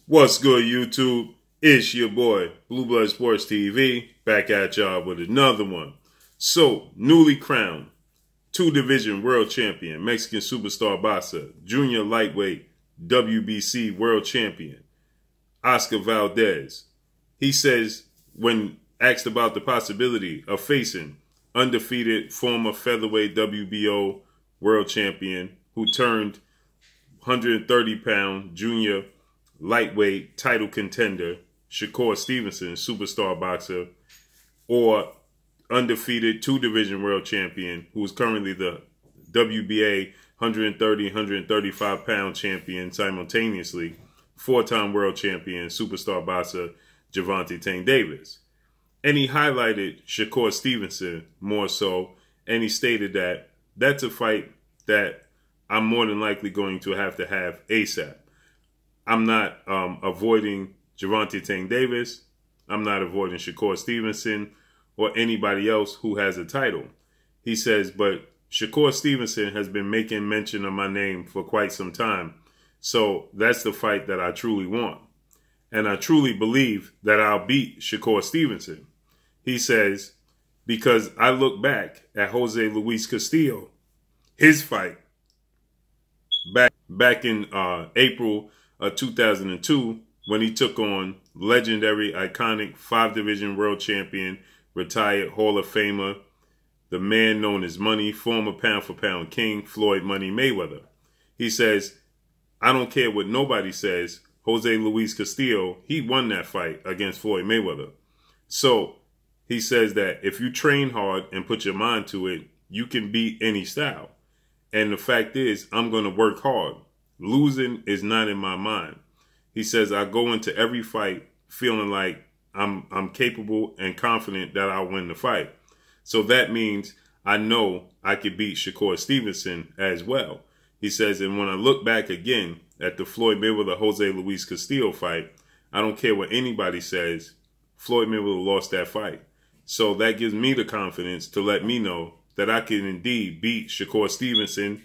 What's good, YouTube? It's your boy, Blue Blood Sports TV, back at y'all with another one. So, newly crowned two-division world champion, Mexican superstar boxer, junior lightweight WBC world champion, Oscar Valdez. He says, when asked about the possibility of facing undefeated former featherweight WBO world champion who turned 130-pound junior lightweight title contender Shakur Stevenson, superstar boxer, or undefeated two-division world champion who is currently the WBA 130, 135-pound champion simultaneously, four-time world champion superstar boxer Gervonta Tank Davis. And he highlighted Shakur Stevenson more so, and he stated that that's a fight that I'm more than likely going to have ASAP. I'm not avoiding Gervonta Tank Davis. I'm not avoiding Shakur Stevenson or anybody else who has a title. He says, but Shakur Stevenson has been making mention of my name for quite some time. So that's the fight that I truly want. And I truly believe that I'll beat Shakur Stevenson. He says, because I look back at Jose Luis Castillo, his fight back in April of 2002, when he took on legendary, iconic five-division world champion, retired Hall of Famer, the man known as Money, former pound-for-pound king, Floyd Money Mayweather. He says, I don't care what nobody says, Jose Luis Castillo, he won that fight against Floyd Mayweather. So he says that if you train hard and put your mind to it, you can beat any style. And the fact is, I'm going to work hard. Losing is not in my mind. He says, I go into every fight feeling like I'm capable and confident that I'll win the fight. So that means I know I could beat Shakur Stevenson as well. He says, and when I look back again at the Floyd Mayweather Jose Luis Castillo fight, I don't care what anybody says, Floyd Mayweather lost that fight. So that gives me the confidence to let me know that I can indeed beat Shakur Stevenson,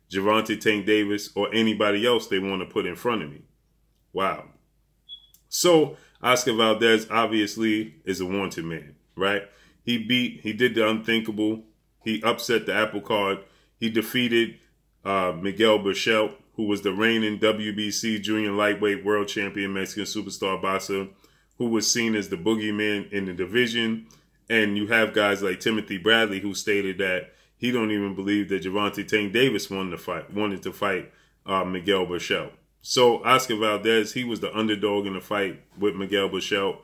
Gervonta Tank Davis, or anybody else they want to put in front of me. Wow. So Oscar Valdez obviously is a wanted man, right? He did the unthinkable. He upset the apple cart. He defeated Miguel Berchelt, who was the reigning WBC junior lightweight world champion Mexican superstar boxer, who was seen as the boogeyman in the division. And you have guys like Timothy Bradley, who stated that he don't even believe that Gervonta Tank Davis wanted to fight Miguel Berchelt. So Oscar Valdez, he was the underdog in the fight with Miguel Berchelt.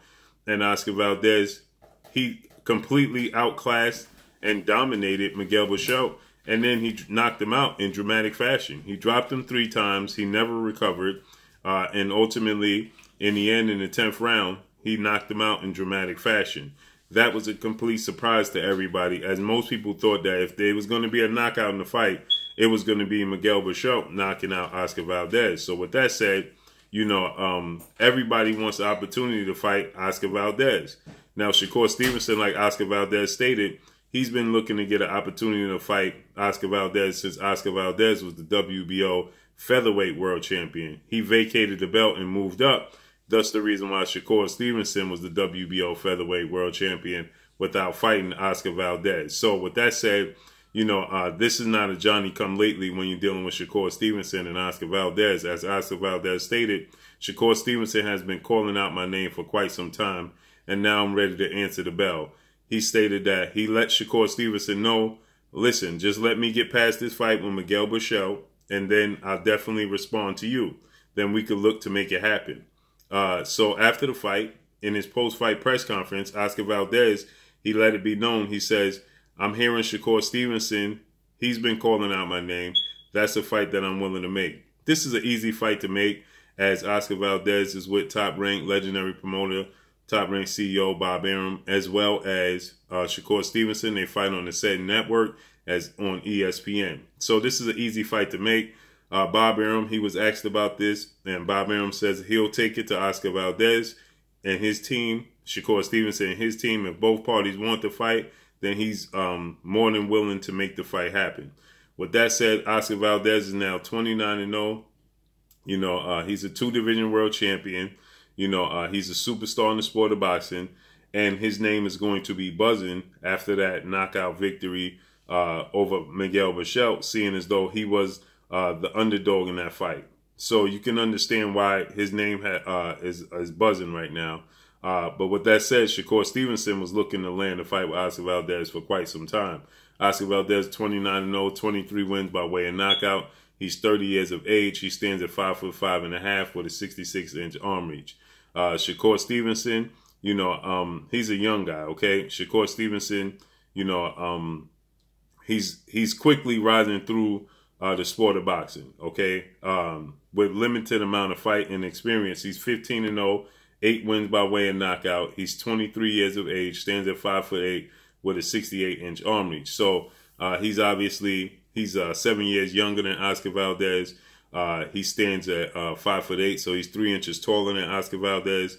And Oscar Valdez, he completely outclassed and dominated Miguel Berchelt. And then he knocked him out in dramatic fashion. He dropped him 3 times. He never recovered. And ultimately, in the end, in the 10th round, he knocked him out in dramatic fashion. That was a complete surprise to everybody, as most people thought that if there was going to be a knockout in the fight, it was going to be Miguel Berchelt knocking out Oscar Valdez. So with that said, you know, everybody wants the opportunity to fight Oscar Valdez. Now, Shakur Stevenson, like Oscar Valdez stated, he's been looking to get an opportunity to fight Oscar Valdez since Oscar Valdez was the WBO featherweight world champion. He vacated the belt and moved up. Thus the reason why Shakur Stevenson was the WBO featherweight world champion without fighting Oscar Valdez. So with that said, you know, this is not a Johnny-come-lately when you're dealing with Shakur Stevenson and Oscar Valdez. As Oscar Valdez stated, Shakur Stevenson has been calling out my name for quite some time, and now I'm ready to answer the bell. He stated that he let Shakur Stevenson know, listen, just let me get past this fight with Miguel Berchelt, and then I'll definitely respond to you. Then we could look to make it happen. So after the fight, in his post-fight press conference, Oscar Valdez, he let it be known. He says, I'm hearing Shakur Stevenson. He's been calling out my name. That's a fight that I'm willing to make. This is an easy fight to make, as Oscar Valdez is with top-ranked legendary promoter, top-ranked CEO Bob Arum, as well as Shakur Stevenson. They fight on the said network as on ESPN. So this is an easy fight to make. Bob Arum, he was asked about this, and Bob Arum says he'll take it to Oscar Valdez and his team, Shakur Stevenson and his team. If both parties want to fight, then he's more than willing to make the fight happen. With that said, Oscar Valdez is now 29-0. You know, he's a 2-division world champion. You know, he's a superstar in the sport of boxing, and his name is going to be buzzing after that knockout victory over Miguel Bichel, seeing as though he was the underdog in that fight. So you can understand why his name is buzzing right now. But with that said, Shakur Stevenson was looking to land a fight with Oscar Valdez for quite some time. Oscar Valdez, 29-0, 23 wins by way of knockout. He's 30 years of age. He stands at 5'5.5" with a 66-inch arm reach. Shakur Stevenson, you know, he's a young guy, okay? Shakur Stevenson, you know, he's quickly rising through the sport of boxing, okay? With limited amount of fight and experience. He's 15-0, 8 wins by way of knockout. He's 23 years of age, stands at 5'8" with a 68-inch arm reach. So he's obviously, he's 7 years younger than Oscar Valdez. He stands at 5'8", so he's 3 inches taller than Oscar Valdez.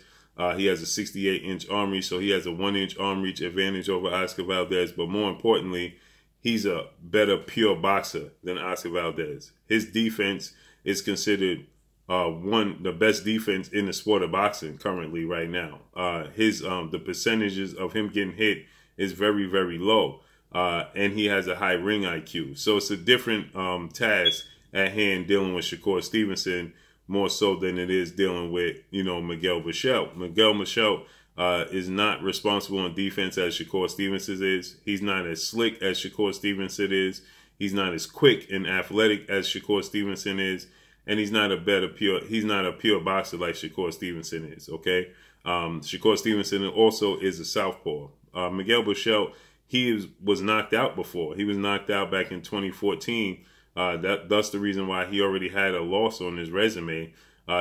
He has a 68-inch arm reach, so he has a 1-inch arm reach advantage over Oscar Valdez. But more importantly, he's a better pure boxer than Oscar Valdez. His defense is considered the best defense in the sport of boxing currently right now. The percentages of him getting hit is very, very low. And he has a high ring IQ. So it's a different task at hand dealing with Shakur Stevenson, more so than it is dealing with, you know, Miguel Bichel. Miguel Bichel is not responsible on defense as Shakur Stevenson is. He's not as slick as Shakur Stevenson is. He's not as quick and athletic as Shakur Stevenson is. And he's not a pure boxer like Shakur Stevenson is, okay? Shakur Stevenson also is a southpaw. Miguel Bichel, he was knocked out before. He was knocked out back in 2014. That's the reason why he already had a loss on his resume.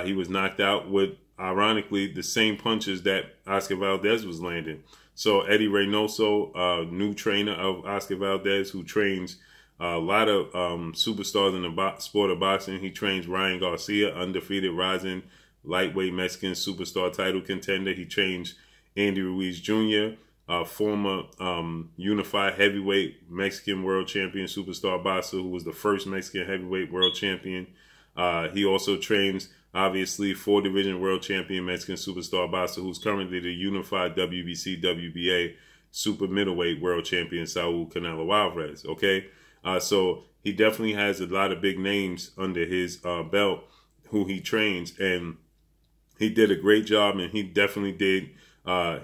He was knocked out with, ironically, the same punches that Oscar Valdez was landing. So Eddie Reynoso, new trainer of Oscar Valdez, who trains a lot of superstars in the sport of boxing. He trains Ryan Garcia, undefeated, rising lightweight Mexican superstar title contender. He trains Andy Ruiz Jr., former unified heavyweight Mexican world champion superstar boxer, who was the first Mexican heavyweight world champion. He also trains, obviously, 4-division world champion Mexican superstar boxer, who's currently the unified WBC, WBA super middleweight world champion, Saul Canelo Alvarez, okay? So he definitely has a lot of big names under his belt who he trains, and he did a great job, and he definitely did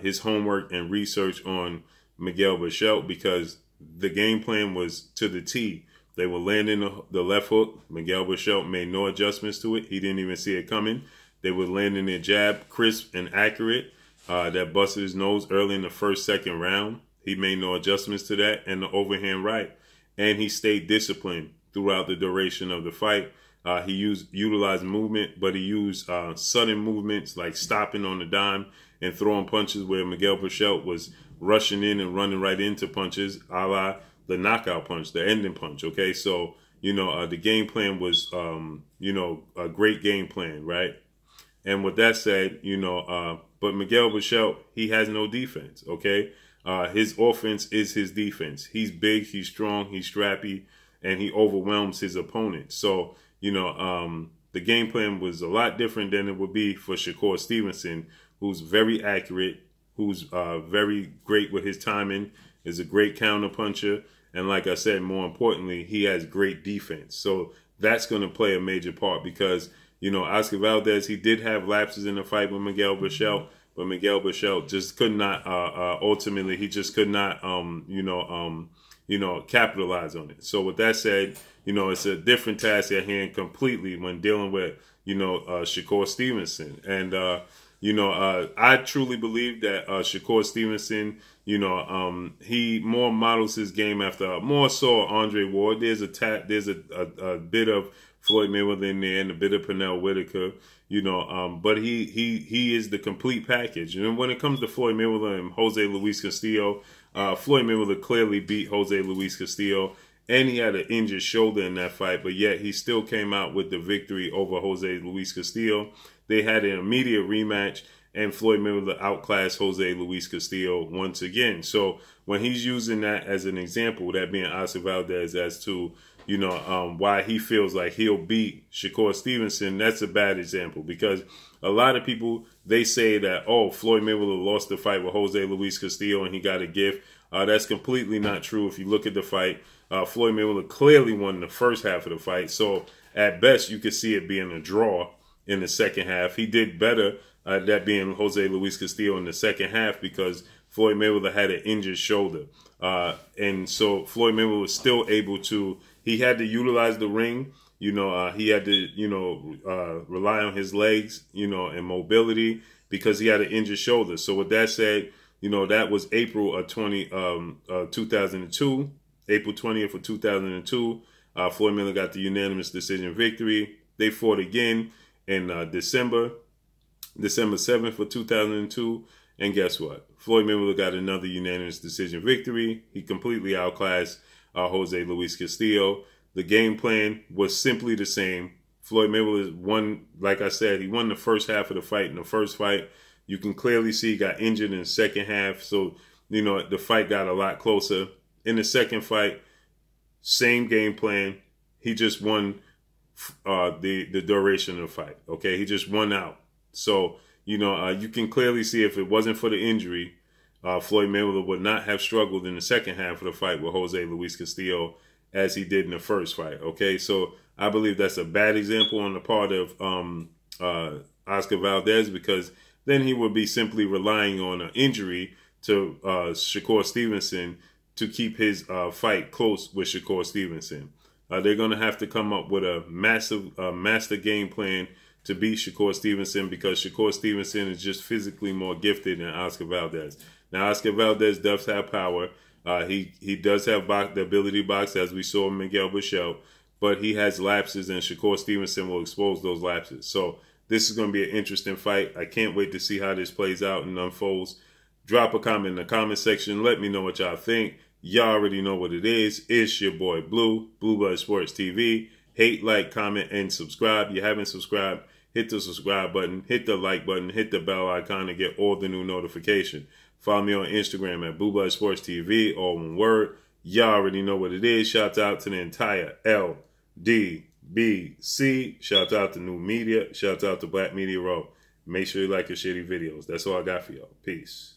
his homework and research on Miguel Bichel, because the game plan was to the T. They were landing the left hook. Miguel Bichel made no adjustments to it. He didn't even see it coming. They were landing their jab crisp and accurate. That busted his nose early in the first, second round. He made no adjustments to that, and the overhand right. And he stayed disciplined throughout the duration of the fight. He utilized movement, but he used sudden movements like stopping on the dime and throwing punches where Miguel Bichel was rushing in and running right into punches, a la the knockout punch, the ending punch, okay? So, you know, the game plan was, you know, a great game plan, right? And with that said, you know, but Miguel Bichel, he has no defense, okay? His offense is his defense. He's big, he's strong, he's strappy, and he overwhelms his opponent. So, you know, the game plan was a lot different than it would be for Shakur Stevenson, who's very accurate, who's very great with his timing, is a great counter puncher, and like I said, more importantly, he has great defense. So that's going to play a major part, because, you know, Oscar Valdez, he did have lapses in the fight with Miguel Bichel, but Miguel Bichel just could not, ultimately, he just could not, you know, capitalize on it. So with that said, you know, it's a different task at hand completely when dealing with, you know, Shakur Stevenson. And, you know, I truly believe that Shakur Stevenson, you know, he more models his game after more so Andre Ward. There's a bit of Floyd Mayweather in there and a bit of Pernell Whitaker, you know, but he is the complete package. And when it comes to Floyd Mayweather and Jose Luis Castillo, Floyd Mayweather clearly beat Jose Luis Castillo, and he had an injured shoulder in that fight, but yet he still came out with the victory over Jose Luis Castillo. They had an immediate rematch, and Floyd Mayweather outclassed Jose Luis Castillo once again. So when he's using that as an example, that being Oscar Valdez, as to, why he feels like he'll beat Shakur Stevenson, that's a bad example, because a lot of people, they say that, oh, Floyd Mayweather lost the fight with Jose Luis Castillo and he got a gift. That's completely not true. If you look at the fight, Floyd Mayweather clearly won the first half of the fight. So at best, you could see it being a draw in the second half. He did better, that being Jose Luis Castillo, in the second half, because Floyd Mayweather had an injured shoulder. And so Floyd Mayweather was still able to, he had to utilize the ring. He had to, rely on his legs, and mobility, because he had an injured shoulder. So with that said, that was April of 2002, April 20th of 2002. Floyd Mayweather got the unanimous decision victory. They fought again in December 7th of 2002. And guess what? Floyd Mayweather got another unanimous decision victory. He completely outclassed Jose Luis Castillo. The game plan was simply the same. Floyd Mayweather won, like I said, he won the first half of the fight. In the first fight, you can clearly see he got injured in the second half. So, the fight got a lot closer. In the second fight, same game plan. He just won the duration of the fight. Okay, he just won out. So, you can clearly see, if it wasn't for the injury, Floyd Mayweather would not have struggled in the second half of the fight with Jose Luis Castillo as he did in the first fight. Okay, so I believe that's a bad example on the part of Oscar Valdez, because then he would be simply relying on an injury to Shakur Stevenson to keep his fight close with Shakur Stevenson. They're going to have to come up with a massive master game plan to beat Shakur Stevenson, because Shakur Stevenson is just physically more gifted than Oscar Valdez. Now, Oscar Valdez does have power. He does have the ability to box, as we saw Miguel Bichel, but he has lapses, and Shakur Stevenson will expose those lapses. So this is going to be an interesting fight. I can't wait to see how this plays out and unfolds. Drop a comment in the comment section. Let me know what y'all think. Y'all already know what it is. It's your boy Blue, Blue Blood Sports TV. Hate, like, comment, and subscribe. If you haven't subscribed, hit the subscribe button, hit the like button, hit the bell icon to get all the new notifications. Follow me on Instagram at Blue Blood Sports TV, all one word. Y'all already know what it is. Shout out to the entire LDBC. Shout out to New Media. Shout out to Black Media Row. Make sure you like your shitty videos. That's all I got for y'all. Peace.